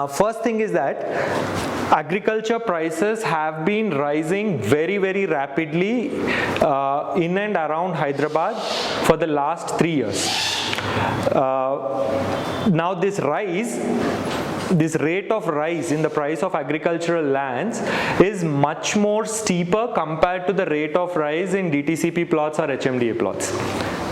First thing is that agriculture prices have been rising very, very rapidly in and around Hyderabad for the last 3 years. Now this rate of rise in the price of agricultural lands is much more steeper compared to the rate of rise in DTCP plots or HMDA plots,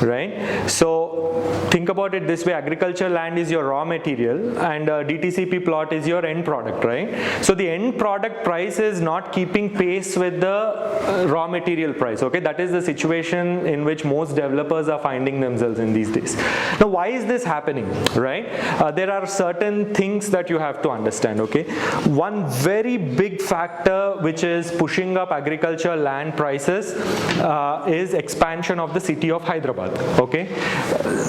right? So think about it this way: agricultural land is your raw material and DTCP plot is your end product, right? So the end product price is not keeping pace with the raw material price, okay? That is the situation in which most developers are finding themselves in these days. Now why is this happening, right? There are certain things that you have to understand, okay? One very big factor which is pushing up agricultural land prices is expansion of the city of Hyderabad, okay?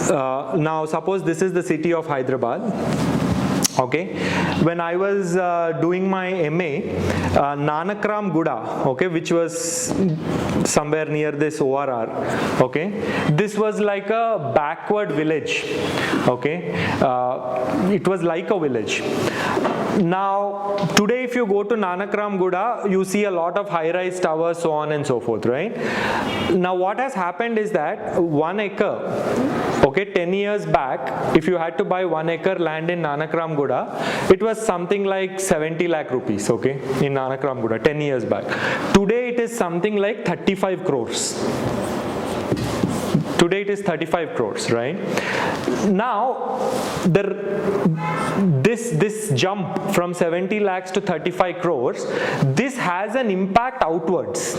Now suppose this is the city of Hyderabad. Okay, when I was doing my MA, Nanakram Guda, okay, which was somewhere near this ORR, okay, this was like a backward village, okay, it was like a village. Now today if you go to Nanakram Guda, you see a lot of high-rise towers, so on and so forth, right? Now what has happened is that 1 acre, okay, 10 years back, if you had to buy 1 acre land in Nanakram Guda, it was something like 70 lakh rupees, okay, in Nanakram Guda 10 years back. Today it is something like 35 crores. Today it is 35 crores, right? Now, this jump from 70 lakhs to 35 crores, this has an impact outwards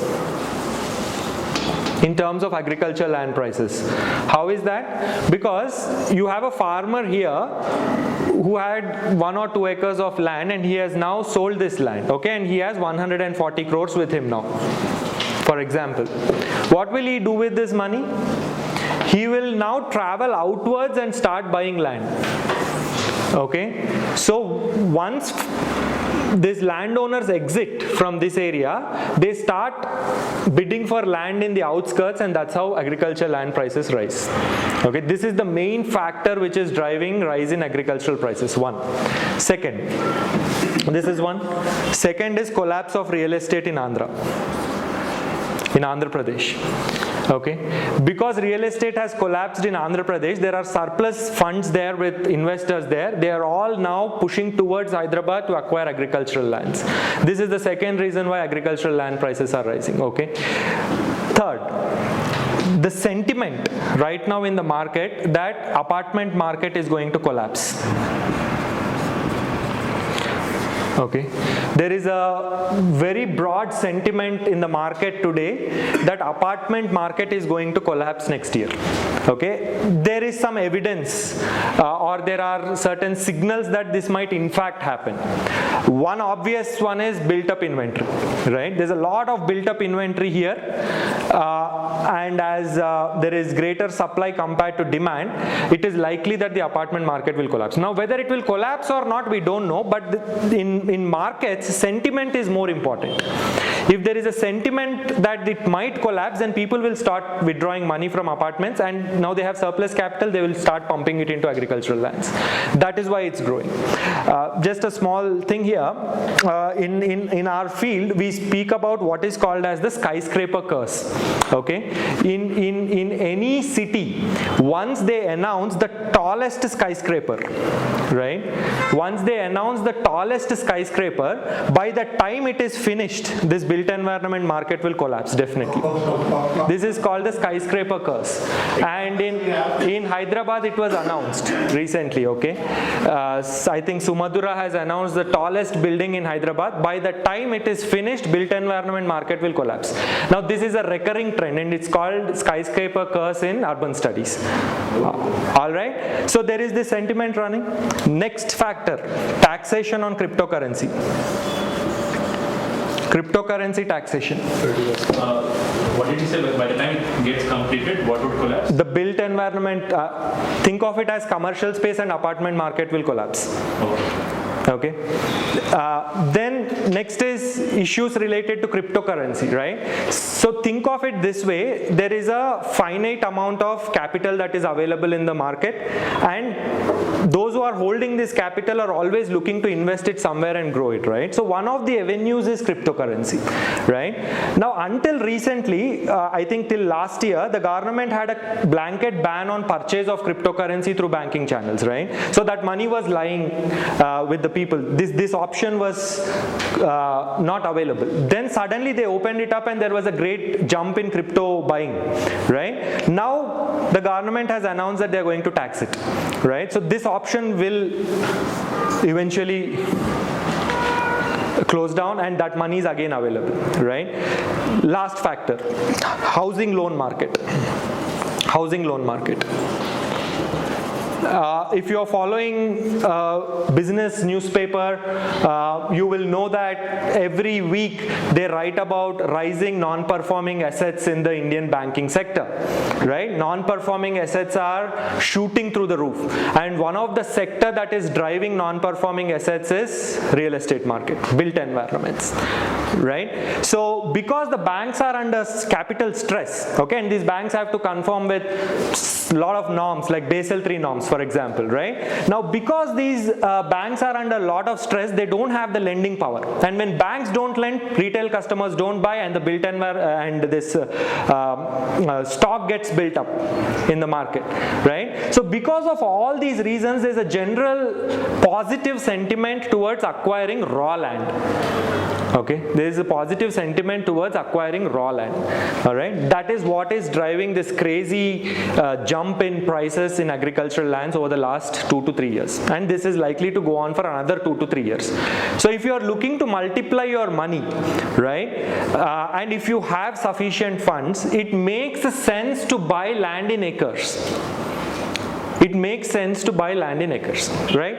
in terms of agricultural land prices. How is that? Because you have a farmer here who had 1 or 2 acres of land and he has now sold this land, okay, and he has 140 crores with him now, for example. What will he do with this money? He will now travel outwards and start buying land, okay. So once these landowners exit from this area, they start bidding for land in the outskirts, and that's how agricultural land prices rise. Okay, this is the main factor which is driving rise in agricultural prices. One. Second, this is one. Second is collapse of real estate in Andhra Pradesh. Okay, because real estate has collapsed in Andhra Pradesh, there are surplus funds there with investors there. They are all now pushing towards Hyderabad to acquire agricultural lands. This is the second reason why agricultural land prices are rising. Okay. Third, the sentiment right now in the market that apartment market is going to collapse. Okay, there is a very broad sentiment in the market today that apartment market is going to collapse next year. Okay, there is some evidence or there are certain signals that this might in fact happen. One obvious one is built up inventory, right? There's a lot of built up inventory here, and as there is greater supply compared to demand, it is likely that the apartment market will collapse. Now whether it will collapse or not, we don't know, but in markets, sentiment is more important. If there is a sentiment that it might collapse, then people will start withdrawing money from apartments, and now they have surplus capital, they will start pumping it into agricultural lands. That is why it's growing. Just a small thing here, in our field, we speak about what is called as the skyscraper curse. Okay, in any city, once they announce the tallest skyscraper, right? Once they announce the tallest skyscraper, by the time it is finished, this built environment market will collapse, definitely. This is called the skyscraper curse. And in Hyderabad, it was announced recently, okay? I think Sumadura has announced the tallest building in Hyderabad. By the time it is finished, built environment market will collapse. Now, this is a recurring trend, and it's called skyscraper curse in urban studies. All right? So, there is this sentiment running. Next factor, taxation on cryptocurrency. Cryptocurrency taxation. What did you say? By the time it gets completed, what would collapse? The built environment, think of it as commercial space and apartment market will collapse. Okay. Then Next is issues related to cryptocurrency, right? So think of it this way, there is a finite amount of capital that is available in the market, and those who are holding this capital are always looking to invest it somewhere and grow it, right? So one of the avenues is cryptocurrency, right? Now until recently, I think till last year, the government had a blanket ban on purchase of cryptocurrency through banking channels, right? So that money was lying with the people. This option was not available. Then suddenly they opened it up and there was a great jump in crypto buying, right? Now the government has announced that they are going to tax it, right? So this option will eventually close down and that money is again available, right? Last factor, housing loan market. Housing loan market. If you are following business newspaper, you will know that every week they write about rising non-performing assets in the Indian banking sector, right? Non-performing assets are shooting through the roof, and one of the sector that is driving non-performing assets is real estate market, built environments, right? So because the banks are under capital stress, okay, and these banks have to conform with a lot of norms like Basel III norms, for example, right? Now because these banks are under a lot of stress, they don't have the lending power, and when banks don't lend, retail customers don't buy, and the built and this stock gets built up in the market, right? So because of all these reasons, there's a general positive sentiment towards acquiring raw land. Okay, there is a positive sentiment towards acquiring raw land. All right, that is what is driving this crazy jump in prices in agricultural lands over the last 2 to 3 years, and this is likely to go on for another 2 to 3 years. So if you are looking to multiply your money, right, and if you have sufficient funds, it makes sense to buy land in acres. It makes sense to buy land in acres, right?